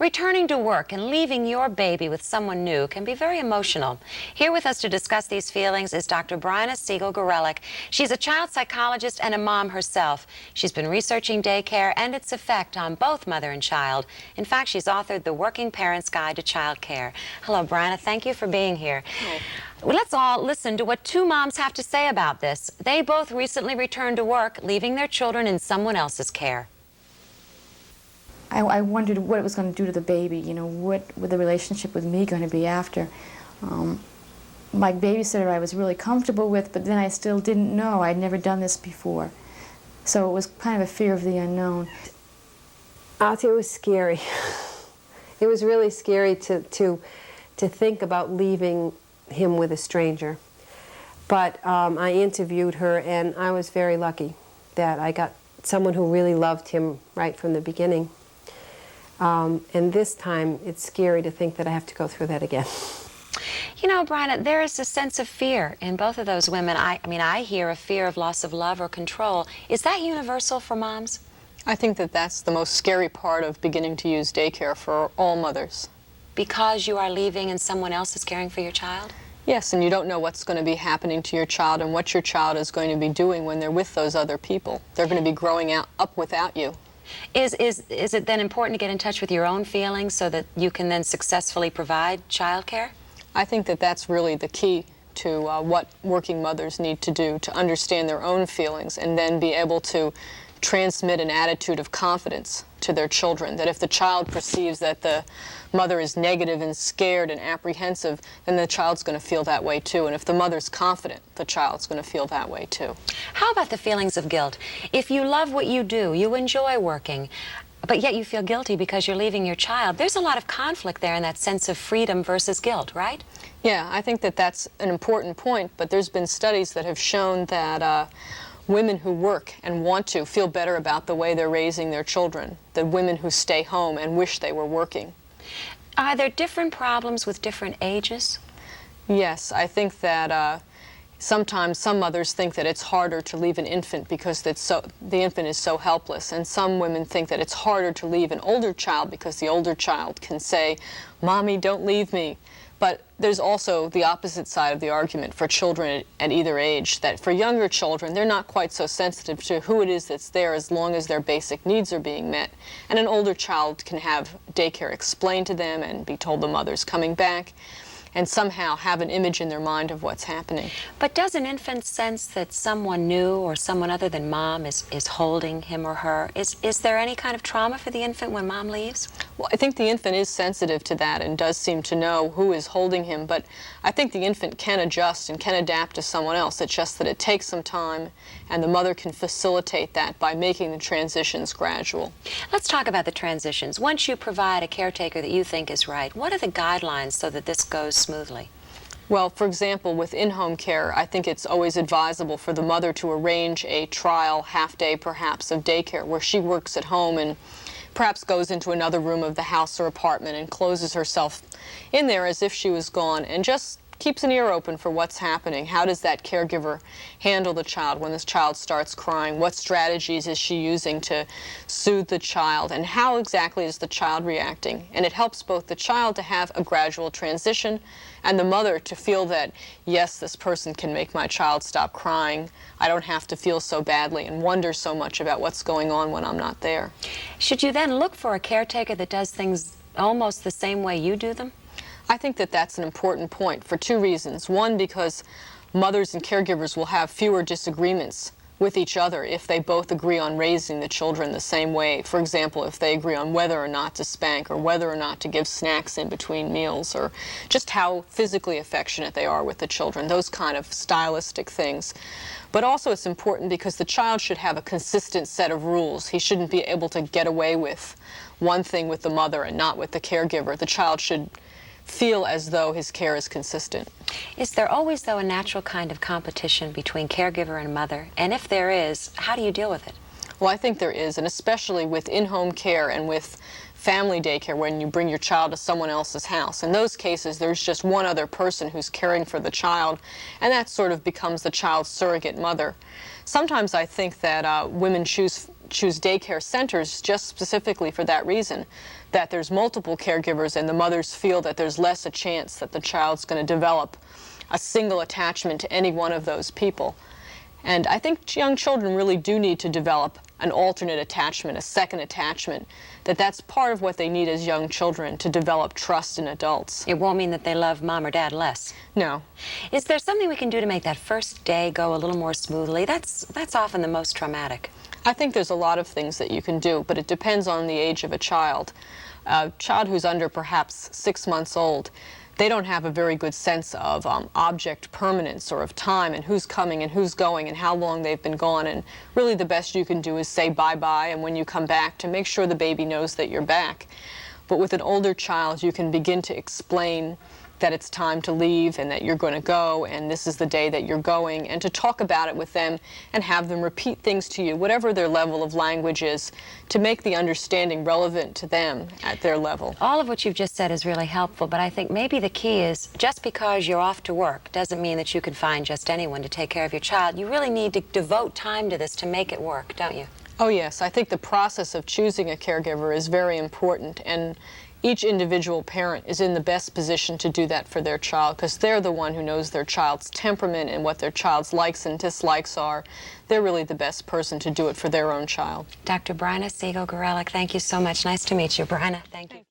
Returning to work and leaving your baby with someone new can be very emotional. Here with us to discuss these feelings is Dr. Bryna Siegel-Gorelick. She's a child psychologist and a mom herself. She's been researching daycare and its effect on both mother and child. In fact, she's authored The Working Parent's Guide to Childcare. Hello, Bryna. Thank you for being here. Well, let's all listen to what two moms have to say about this. They both recently returned to work, leaving their children in someone else's care. I wondered what it was going to do to the baby, you know, what was the relationship with me going to be after. My babysitter I was really comfortable with, but then I still didn't know. I'd never done this before. So it was kind of a fear of the unknown. I'll tell you, it was scary. It was really scary to think about leaving him with a stranger. But I interviewed her, and I was very lucky that I got someone who really loved him right from the beginning. And this time, it's scary to think that I have to go through that again. You know, Bryna, there is a sense of fear in both of those women. I mean, I hear a fear of loss of love or control. Is that universal for moms? I think that that's the most scary part of beginning to use daycare for all mothers. Because you are leaving and someone else is caring for your child? Yes, and you don't know what's going to be happening to your child and what your child is going to be doing when they're with those other people. They're going to be growing up without you. Is it then important to get in touch with your own feelings so that you can then successfully provide child care? I think that that's really the key to what working mothers need to do, to understand their own feelings and then be able to transmit an attitude of confidence to their children, that if the child perceives that the mother is negative and scared and apprehensive, then the child's going to feel that way too. And if the mother's confident, the child's going to feel that way too. How about the feelings of guilt? If you love what you do, you enjoy working, but yet you feel guilty because you're leaving your child, there's a lot of conflict there in that sense of freedom versus guilt, right? Yeah, I think that that's an important point, but there's been studies that have shown that women who work and want to feel better about the way they're raising their children than women who stay home and wish they were working. Are there different problems with different ages? Yes, I think that sometimes some mothers think that it's harder to leave an infant because the infant is so helpless, and some women think that it's harder to leave an older child because the older child can say, "Mommy, don't leave me." But there's also the opposite side of the argument for children at either age, that for younger children, they're not quite so sensitive to who it is that's there as long as their basic needs are being met. And an older child can have daycare explained to them and be told the mother's coming back, and somehow have an image in their mind of what's happening. But does an infant sense that someone new or someone other than mom is holding him or her? Is there any kind of trauma for the infant when mom leaves? Well, I think the infant is sensitive to that and does seem to know who is holding him, but I think the infant can adjust and can adapt to someone else. It's just that it takes some time, and the mother can facilitate that by making the transitions gradual. Let's talk about the transitions. Once you provide a caretaker that you think is right, what are the guidelines so that this goes smoothly? Well, for example, with in-home care, I think it's always advisable for the mother to arrange a trial half-day, perhaps, of daycare where she works at home and perhaps goes into another room of the house or apartment and closes herself in there as if she was gone and just keeps an ear open for what's happening. How does that caregiver handle the child when this child starts crying? What strategies is she using to soothe the child? And how exactly is the child reacting? And it helps both the child to have a gradual transition and the mother to feel that, yes, this person can make my child stop crying. I don't have to feel so badly and wonder so much about what's going on when I'm not there. Should you then look for a caretaker that does things almost the same way you do them? I think that that's an important point for two reasons. One, because mothers and caregivers will have fewer disagreements with each other if they both agree on raising the children the same way. For example, if they agree on whether or not to spank or whether or not to give snacks in between meals, or just how physically affectionate they are with the children, those kind of stylistic things. But also it's important because the child should have a consistent set of rules. He shouldn't be able to get away with one thing with the mother and not with the caregiver. The child should feel as though his care is consistent. Is there always, though, a natural kind of competition between caregiver and mother? And if there is, how do you deal with it? Well, I think there is, and especially with in-home care and with family daycare when you bring your child to someone else's house. In those cases, there's just one other person who's caring for the child, and that sort of becomes the child's surrogate mother. Sometimes I think that women choose choose daycare centers just specifically for that reason, that there's multiple caregivers and the mothers feel that there's less a chance that the child's going to develop a single attachment to any one of those people. And I think young children really do need to develop an alternate attachment, a second attachment, that's part of what they need as young children to develop trust in adults. It won't mean that they love mom or dad less. No. Is there something we can do to make that first day go a little more smoothly? That's often the most traumatic. I think there's a lot of things that you can do, but it depends on the age of a child. A child who's under perhaps 6 months old, they don't have a very good sense of object permanence or of time and who's coming and who's going and how long they've been gone. And really the best you can do is say bye-bye and when you come back to make sure the baby knows that you're back. But with an older child, you can begin to explain that it's time to leave and that you're going to go and this is the day that you're going, and to talk about it with them and have them repeat things to you, whatever their level of language is, to make the understanding relevant to them at their level. All of what you've just said is really helpful, but I think maybe the key is just because you're off to work doesn't mean that you can find just anyone to take care of your child. You really need to devote time to this to make it work, don't you? Oh yes, I think the process of choosing a caregiver is very important, and each individual parent is in the best position to do that for their child because they're the one who knows their child's temperament and what their child's likes and dislikes are. They're really the best person to do it for their own child. Dr. Bryna Siegel-Gorelick, thank you so much. Nice to meet you, Bryna. Thank you.